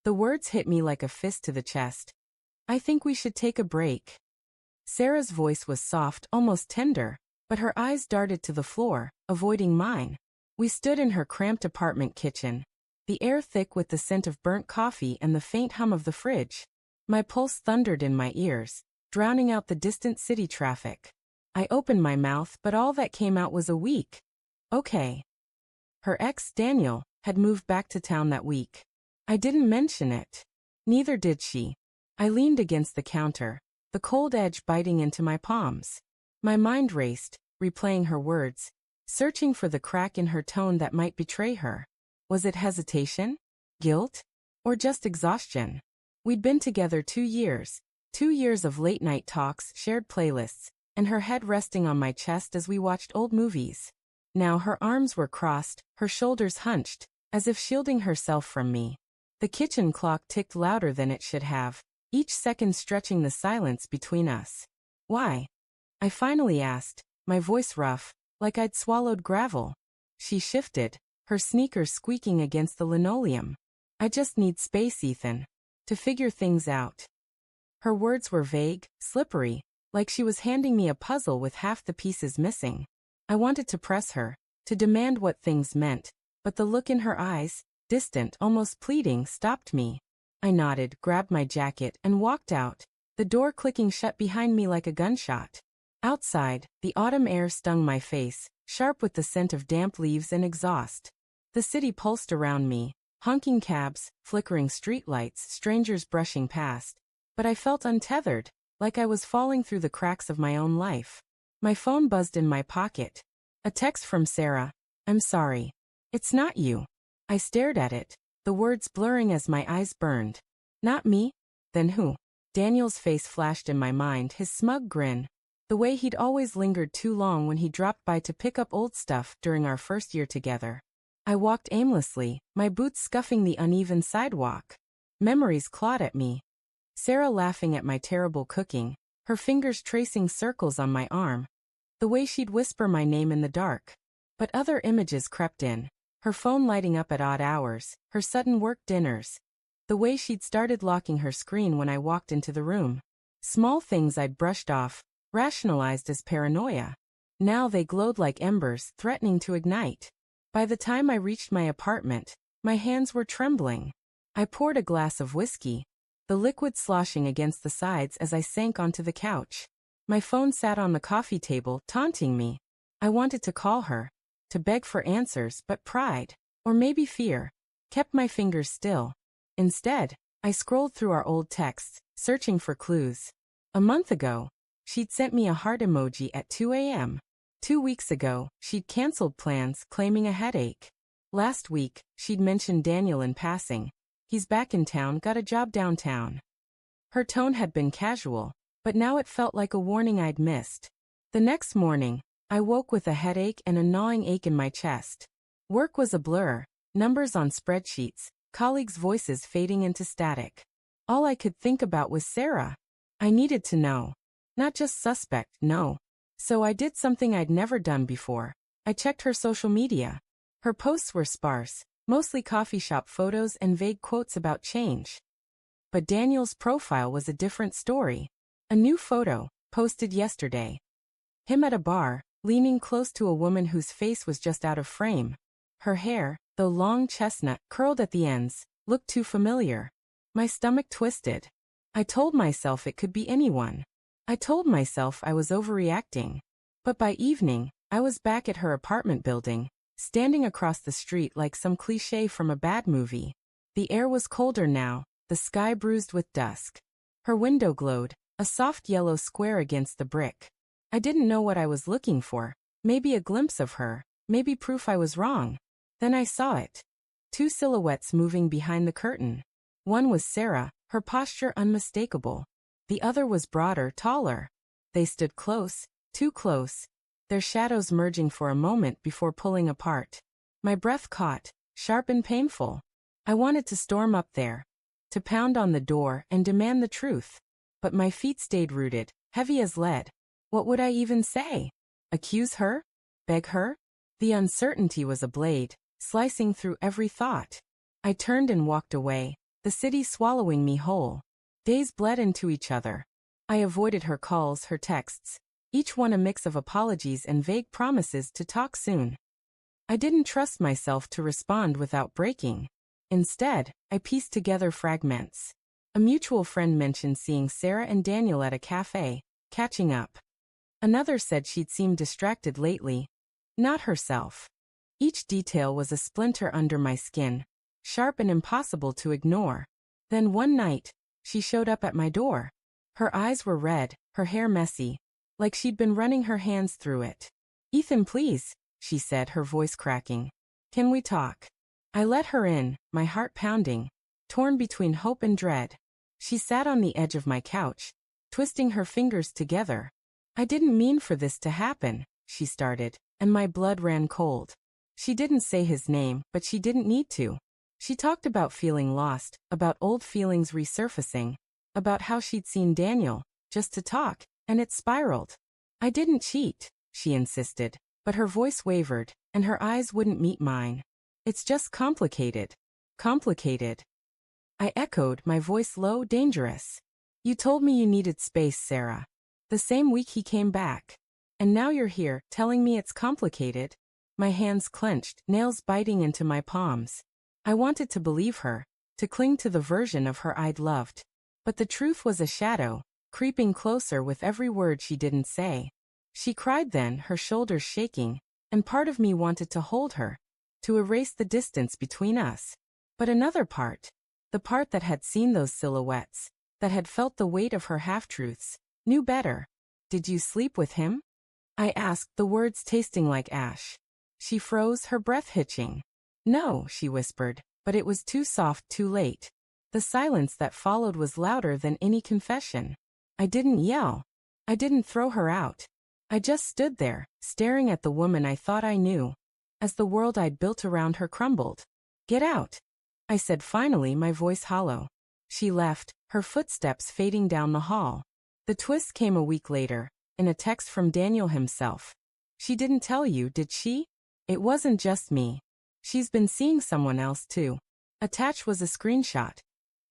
The words hit me like a fist to the chest. I think we should take a break. Sarah's voice was soft, almost tender, but her eyes darted to the floor, avoiding mine. We stood in her cramped apartment kitchen, the air thick with the scent of burnt coffee and the faint hum of the fridge. My pulse thundered in my ears, drowning out the distant city traffic. I opened my mouth, but all that came out was a weak, okay. Her ex, Daniel, had moved back to town that week. I didn't mention it. Neither did she. I leaned against the counter, the cold edge biting into my palms. My mind raced, replaying her words, searching for the crack in her tone that might betray her. Was it hesitation? Guilt? Or just exhaustion? We'd been together 2 years. 2 years of late-night talks, shared playlists, and her head resting on my chest as we watched old movies. Now her arms were crossed, her shoulders hunched, as if shielding herself from me. The kitchen clock ticked louder than it should have, each second stretching the silence between us. Why? I finally asked, my voice rough, like I'd swallowed gravel. She shifted, her sneakers squeaking against the linoleum. I just need space, Ethan. To figure things out. Her words were vague, slippery, like she was handing me a puzzle with half the pieces missing. I wanted to press her, to demand what things meant, but the look in her eyes, distant, almost pleading, stopped me. I nodded, grabbed my jacket, and walked out, the door clicking shut behind me like a gunshot. Outside, the autumn air stung my face, sharp with the scent of damp leaves and exhaust. The city pulsed around me, honking cabs, flickering streetlights, strangers brushing past. But I felt untethered, like I was falling through the cracks of my own life. My phone buzzed in my pocket. A text from Sarah. I'm sorry. It's not you. I stared at it, the words blurring as my eyes burned. Not me? Then who? Daniel's face flashed in my mind, his smug grin. The way he'd always lingered too long when he dropped by to pick up old stuff during our first year together. I walked aimlessly, my boots scuffing the uneven sidewalk. Memories clawed at me. Sarah laughing at my terrible cooking, her fingers tracing circles on my arm. The way she'd whisper my name in the dark. But other images crept in. Her phone lighting up at odd hours, her sudden work dinners. The way she'd started locking her screen when I walked into the room. Small things I'd brushed off, rationalized as paranoia. Now they glowed like embers, threatening to ignite. By the time I reached my apartment, my hands were trembling. I poured a glass of whiskey, the liquid sloshing against the sides as I sank onto the couch. My phone sat on the coffee table, taunting me. I wanted to call her, to beg for answers, but pride, or maybe fear, kept my fingers still. Instead, I scrolled through our old texts, searching for clues. A month ago, she'd sent me a heart emoji at 2 a.m. 2 weeks ago, she'd canceled plans, claiming a headache. Last week, she'd mentioned Daniel in passing. He's back in town, got a job downtown. Her tone had been casual, but now it felt like a warning I'd missed. The next morning, I woke with a headache and a gnawing ache in my chest. Work was a blur, numbers on spreadsheets, colleagues' voices fading into static. All I could think about was Sarah. I needed to know. Not just suspect, no. So I did something I'd never done before. I checked her social media. Her posts were sparse, mostly coffee shop photos and vague quotes about change. But Daniel's profile was a different story. A new photo, posted yesterday. Him at a bar, leaning close to a woman whose face was just out of frame. Her hair, though long chestnut, curled at the ends, looked too familiar. My stomach twisted. I told myself it could be anyone. I told myself I was overreacting. But by evening, I was back at her apartment building, standing across the street like some cliché from a bad movie. The air was colder now, the sky bruised with dusk. Her window glowed, a soft yellow square against the brick. I didn't know what I was looking for, maybe a glimpse of her, maybe proof I was wrong. Then I saw it. 2 silhouettes moving behind the curtain. One was Sarah, her posture unmistakable. The other was broader, taller. They stood close, too close, their shadows merging for a moment before pulling apart. My breath caught, sharp and painful. I wanted to storm up there, to pound on the door and demand the truth. But my feet stayed rooted, heavy as lead. What would I even say? Accuse her? Beg her? The uncertainty was a blade, slicing through every thought. I turned and walked away, The city swallowing me whole. Days bled into each other. I avoided her calls, her texts, each one a mix of apologies and vague promises to talk soon. I didn't trust myself to respond without breaking. Instead, I pieced together fragments. A mutual friend mentioned seeing Sarah and Daniel at a cafe, catching up. Another said she'd seemed distracted lately. Not herself. Each detail was a splinter under my skin, sharp and impossible to ignore. Then one night, she showed up at my door. Her eyes were red, her hair messy, like she'd been running her hands through it. "Ethan, please," she said, her voice cracking. "Can we talk?" I let her in, my heart pounding, torn between hope and dread. She sat on the edge of my couch, twisting her fingers together. "I didn't mean for this to happen," she started, and my blood ran cold. She didn't say his name, but she didn't need to. She talked about feeling lost, about old feelings resurfacing, about how she'd seen Daniel, just to talk, and it spiraled. "I didn't cheat," she insisted, but her voice wavered, and her eyes wouldn't meet mine. "It's just complicated." "Complicated?" I echoed, my voice low, dangerous. "You told me you needed space, Sarah. The same week he came back. And now you're here, telling me it's complicated?" My hands clenched, nails biting into my palms. I wanted to believe her, to cling to the version of her I'd loved. But the truth was a shadow, creeping closer with every word she didn't say. She cried then, her shoulders shaking, and part of me wanted to hold her, to erase the distance between us. But another part, the part that had seen those silhouettes, that had felt the weight of her half-truths, knew better. "Did you sleep with him?" I asked, the words tasting like ash. She froze, her breath hitching. "No," she whispered, but it was too soft, too late. The silence that followed was louder than any confession. I didn't yell. I didn't throw her out. I just stood there, staring at the woman I thought I knew, as the world I'd built around her crumbled. "Get out," I said finally, my voice hollow. She left, her footsteps fading down the hall. The twist came a week later, in a text from Daniel himself. "She didn't tell you, did she? It wasn't just me. She's been seeing someone else too." Attached was a screenshot.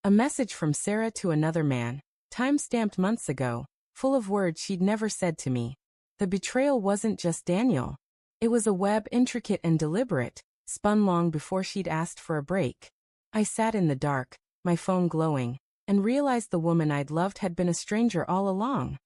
A message from Sarah to another man, time-stamped months ago, full of words she'd never said to me. The betrayal wasn't just Daniel. It was a web intricate and deliberate, spun long before she'd asked for a break. I sat in the dark, my phone glowing, and realized the woman I'd loved had been a stranger all along.